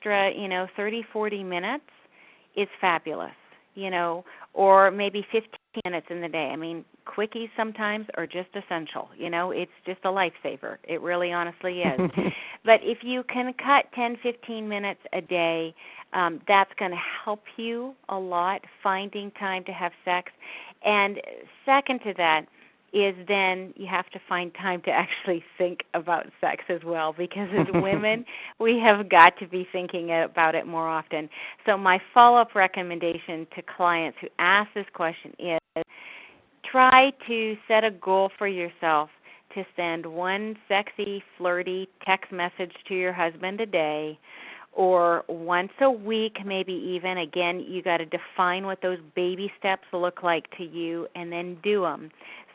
extra, 30, 40 minutes is fabulous, or maybe 15 minutes in the day. I mean, quickies sometimes are just essential. It's just a lifesaver. It really honestly is. But if you can cut 10, 15 minutes a day, that's going to help you a lot finding time to have sex. And second to that is then you have to find time to actually think about sex as well, because as women, we have got to be thinking about it more often. So my follow-up recommendation to clients who ask this question is try to set a goal for yourself to send one sexy, flirty text message to your husband a day, or once a week, maybe even. Again, you got to define what those baby steps look like to you and then do them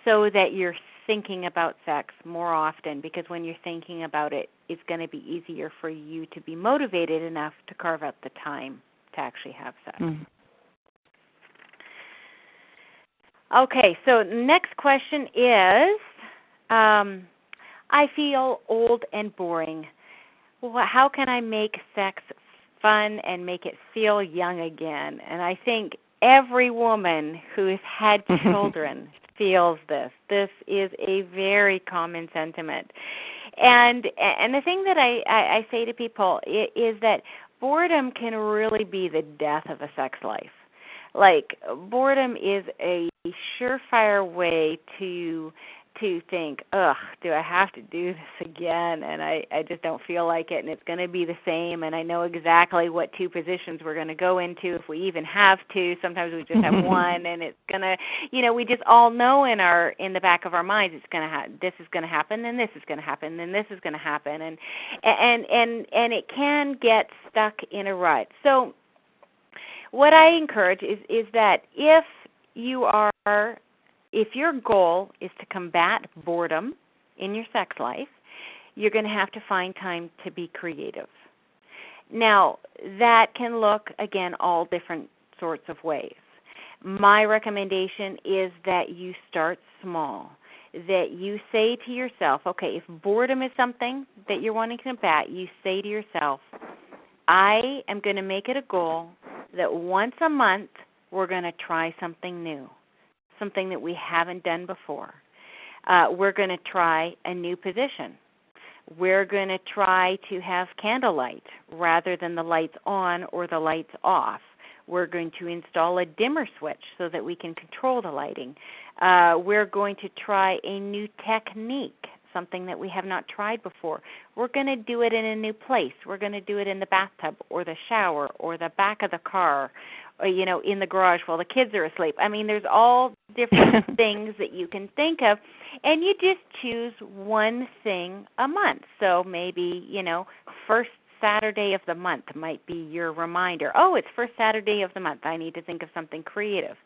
so that you're thinking about sex more often, because when you're thinking about it, it's going to be easier for you to be motivated enough to carve out the time to actually have sex. Okay, so next question is, I feel old and boring. Well, how can I make sex fun and make it feel young again? And I think every woman who has had children feels this. This is a very common sentiment. And the thing that I say to people is that boredom can really be the death of a sex life. Like, boredom is a surefire way to think, do I have to do this again? And I just don't feel like it, and it's going to be the same, and I know exactly what two positions we're going to go into, if we even have two. Sometimes we just have one, and it's going to, we just all know in the back of our minds it's going to this is going to happen, then this is going to happen, then this is going to happen, and it can get stuck in a rut. So what I encourage is that if your goal is to combat boredom in your sex life, you're going to have to find time to be creative. Now, that can look, again, all different sorts of ways. My recommendation is that you start small, that you say to yourself, okay, if boredom is something that you're wanting to combat, you say to yourself, I am going to make it a goal that once a month we're going to try something new, something that we haven't done before. We're going to try a new position. We're going to try to have candlelight rather than the lights on or the lights off. We're going to install a dimmer switch so that we can control the lighting. We're going to try a new technique, something that we have not tried before. We're going to do it in a new place. We're going to do it in the bathtub or the shower or the back of the car, or, in the garage while the kids are asleep. I mean, there's all different things that you can think of, and you just choose one thing a month. So maybe, first Saturday of the month might be your reminder. Oh, it's first Saturday of the month. I need to think of something creative.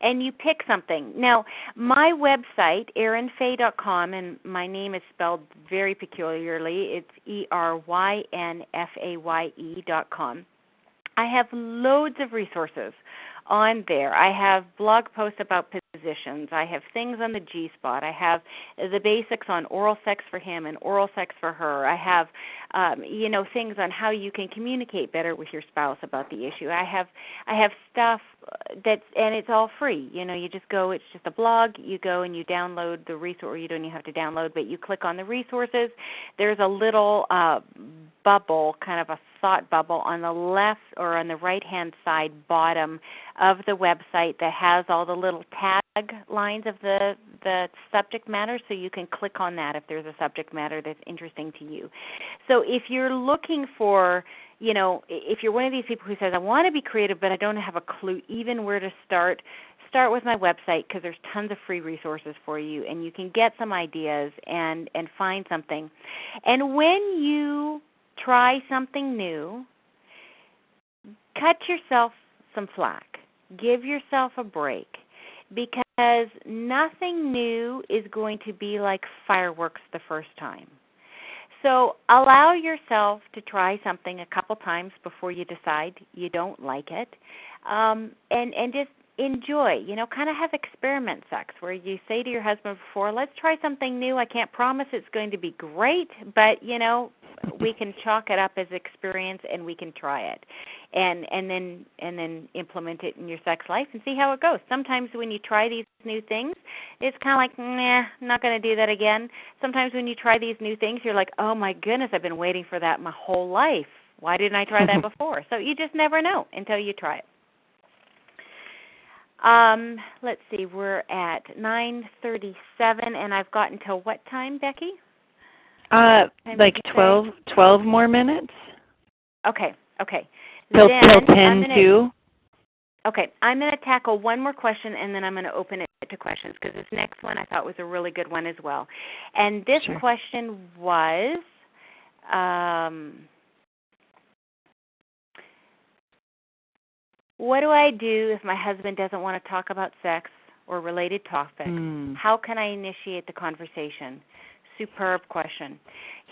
And you pick something. Now, my website, erinfaye.com, and my name is spelled very peculiarly. It's ERYNFAYE.com. I have loads of resources on there. I have blog posts about positions. I have things on the G-spot. I have the basics on oral sex for him and oral sex for her. I have, things on how you can communicate better with your spouse about the issue. I have stuff and it's all free. You just go, it's just a blog. You go and you download the resource, or you don't even have to download, but you click on the resources. There's a little bubble, kind of a thought bubble on the left or on the right-hand side bottom of the website that has all the little tag lines of the subject matter, so you can click on that if there's a subject matter that's interesting to you. So if you're looking for, if you're one of these people who says, I want to be creative, but I don't have a clue even where to start with my website, because there's tons of free resources for you, and you can get some ideas and find something. And when you try something new, cut yourself some slack. Give yourself a break, because nothing new is going to be like fireworks the first time. So allow yourself to try something a couple times before you decide you don't like it, and just enjoy, kind of have experiment sex where you say to your husband before, let's try something new. I can't promise it's going to be great, but, we can chalk it up as experience, and we can try it, and then implement it in your sex life and see how it goes. Sometimes when you try these new things, it's kind of like, nah, I'm not going to do that again. Sometimes when you try these new things, you're like, oh my goodness, I've been waiting for that my whole life. Why didn't I try that before? So you just never know until you try it. Let's see, we're at 9:37, and I've got until what time, Becky? Like 12 more minutes. Okay. Till 10 too. Okay, I'm going to tackle one more question, and then I'm going to open it to questions, because this next one I thought was a really good one as well. And this question was, what do I do if my husband doesn't want to talk about sex or related topics? How can I initiate the conversation? Superb question.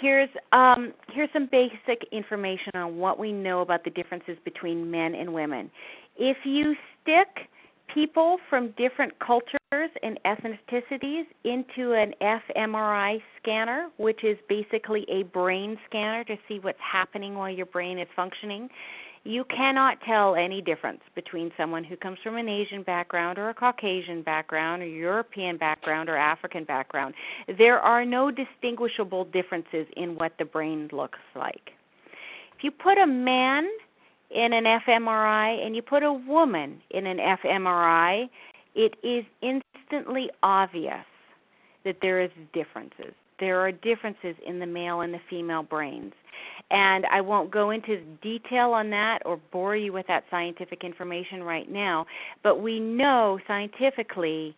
Here's some basic information on what we know about the differences between men and women. If you stick people from different cultures and ethnicities into an fMRI scanner, which is basically a brain scanner to see what's happening while your brain is functioning, you cannot tell any difference between someone who comes from an Asian background or a Caucasian background or European background or African background. There are no distinguishable differences in what the brain looks like. If you put a man in an fMRI and you put a woman in an fMRI, it is instantly obvious that there is differences. There are differences in the male and the female brains. And I won't go into detail on that or bore you with that scientific information right now, but we know scientifically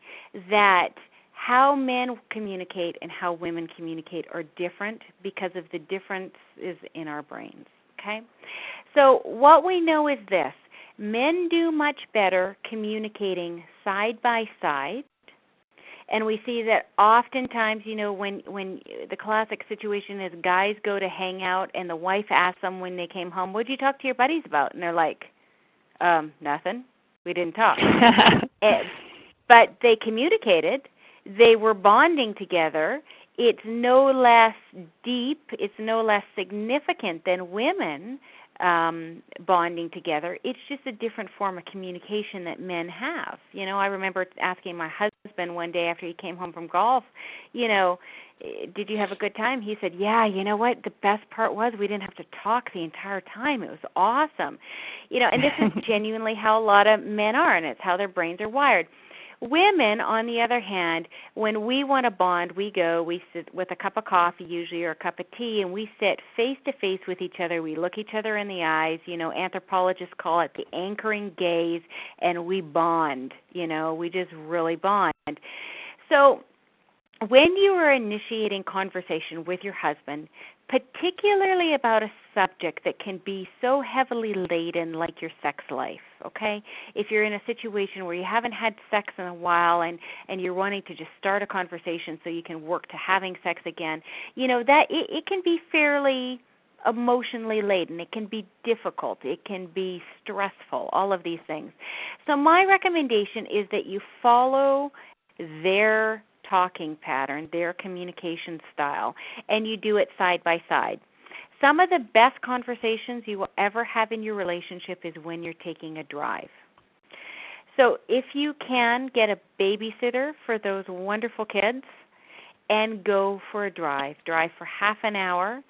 that how men communicate and how women communicate are different because of the differences in our brains, okay? So what we know is this: men do much better communicating side by side. And we see that oftentimes, when the classic situation is guys go to hang out and the wife asks them when they came home, "What did you talk to your buddies about?" And they're like, "Nothing. We didn't talk." But they communicated. They were bonding together. It's no less deep. It's no less significant than women bonding together. It's just a different form of communication that men have. I remember asking my husband one day after he came home from golf, did you have a good time? He said, yeah, you know what? The best part was we didn't have to talk the entire time. It was awesome. And this is genuinely how a lot of men are, and it's how their brains are wired. Women, on the other hand, when we want to bond, we sit with a cup of coffee usually or a cup of tea, and we sit face-to-face with each other. We look each other in the eyes. Anthropologists call it the anchoring gaze, and we bond. We just really bond. So when you are initiating conversation with your husband, particularly about a subject that can be so heavily laden like your sex life, okay? If you're in a situation where you haven't had sex in a while and you're wanting to just start a conversation so you can work to having sex again, that it can be fairly emotionally laden. It can be difficult. It can be stressful, all of these things. So my recommendation is that you follow their talking pattern, their communication style, and you do it side by side. Some of the best conversations you will ever have in your relationship is when you're taking a drive. So if you can, get a babysitter for those wonderful kids and go for a drive for half an hour.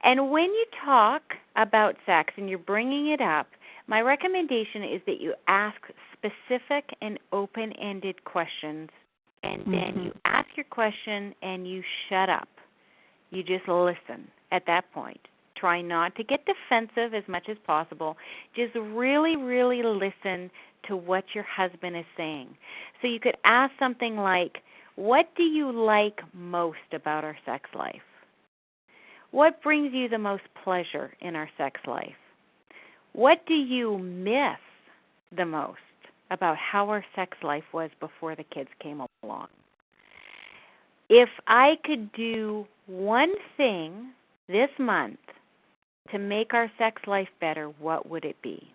And when you talk about sex and you're bringing it up, my recommendation is that you ask specific and open-ended questions. And then you ask your question and you shut up. You just listen at that point. Try not to get defensive as much as possible. Just really, really listen to what your husband is saying. So you could ask something like, what do you like most about our sex life? What brings you the most pleasure in our sex life? What do you miss the most about how our sex life was before the kids came along? If I could do one thing this month to make our sex life better, what would it be?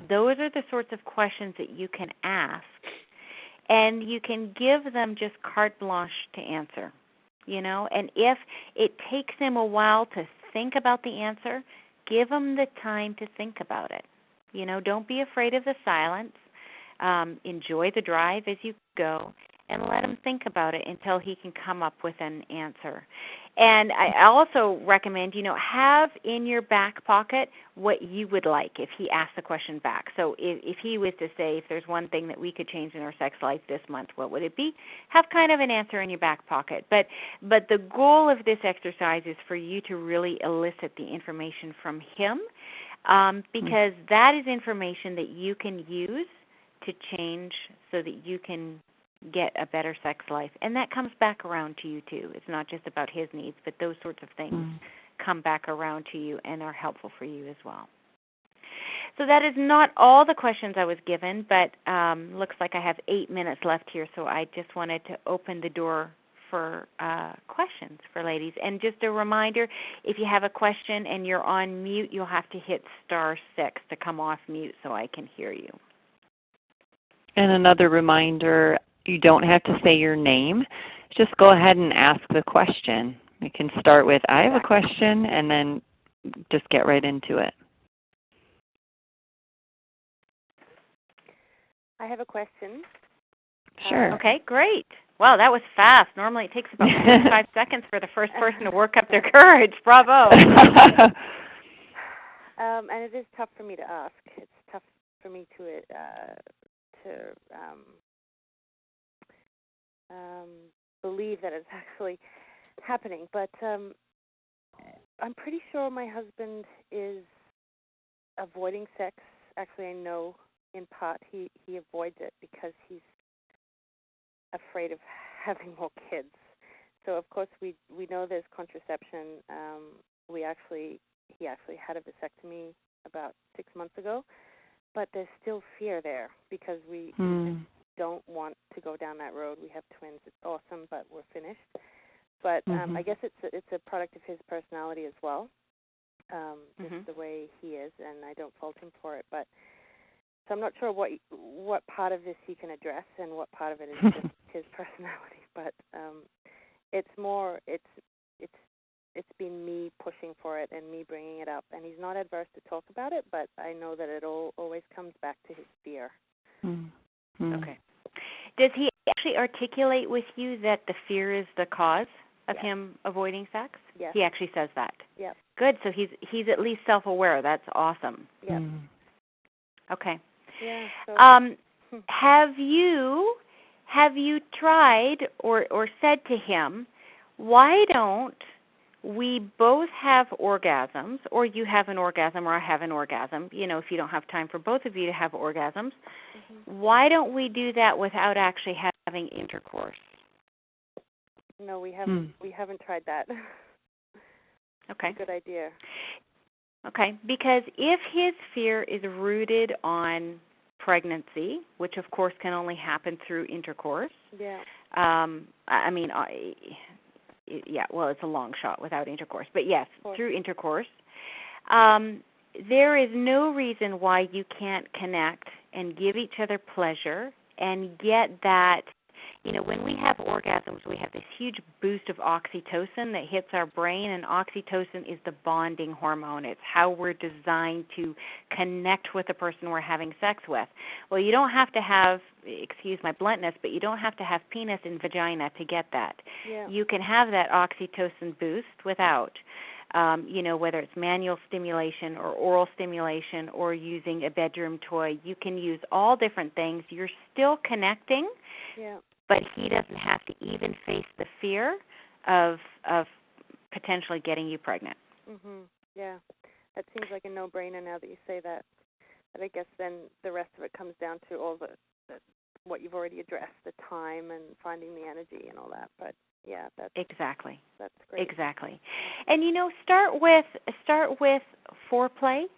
Those are the sorts of questions that you can ask, and you can give them just carte blanche to answer. And if it takes him a while to think about the answer, give him the time to think about it. Don't be afraid of the silence. Enjoy the drive as you go, and let him think about it until he can come up with an answer. And I also recommend, have in your back pocket what you would like if he asks the question back. So if he was to say, if there's one thing that we could change in our sex life this month, what would it be? Have kind of an answer in your back pocket. But the goal of this exercise is for you to really elicit the information from him, because that is information that you can use to change so that you can get a better sex life. And that comes back around to you too. It's not just about his needs, but those sorts of things come back around to you and are helpful for you as well. So that is not all the questions I was given, but looks like I have 8 minutes left here, so I just wanted to open the door for questions for ladies. And just a reminder, if you have a question and you're on mute, you'll have to hit *6 to come off mute so I can hear you. And another reminder, you don't have to say your name. Just go ahead and ask the question. You can start with, I have a question, and then just get right into it. I have a question. Sure. Okay, great. Wow, that was fast. Normally it takes about 45 seconds for the first person to work up their courage. Bravo. And it is tough for me to ask. It's tough for me to believe that it's actually happening. But I'm pretty sure my husband is avoiding sex. Actually, I know in part he avoids it because he's afraid of having more kids. So of course we know there's contraception. He actually had a vasectomy about 6 months ago, but there's still fear there because we just don't want to go down that road. We have twins. It's awesome, but we're finished. But I guess it's a product of his personality as well, just the way he is, and I don't fault him for it. But so I'm not sure what part of this he can address and what part of it is just his personality. But it's been me pushing for it and me bringing it up, and he's not adverse to talk about it. But I know that it always comes back to his fear. Okay. Does he actually articulate with you that the fear is the cause of him avoiding sex? Yes. He actually says that. Yep. Good. So he's at least self-aware. That's awesome. Yep. Okay. Yeah. So, have you tried or said to him, why don't we both have orgasms, or you have an orgasm or I have an orgasm, if you don't have time for both of you to have orgasms, why don't we do that without actually having intercourse? No, we haven't. We haven't tried that. Okay. Good idea. Okay, because if his fear is rooted on pregnancy, which of course can only happen through intercourse. Yeah. It's a long shot without intercourse, but yes, through intercourse. There is no reason why you can't connect and give each other pleasure and get that. When we have orgasms, we have this huge boost of oxytocin that hits our brain, and oxytocin is the bonding hormone. It's how we're designed to connect with the person we're having sex with. Well, you don't have to have, excuse my bluntness, but you don't have to have penis and vagina to get that. Yeah. You can have that oxytocin boost without. Whether it's manual stimulation or oral stimulation or using a bedroom toy. You can use all different things. You're still connecting. Yeah. But he doesn't have to even face the fear of potentially getting you pregnant. Yeah, that seems like a no-brainer now that you say that. But I guess then the rest of it comes down to all the what you've already addressed, the time and finding the energy and all that. But yeah, that's exactly. That's great. Exactly. And start with foreplay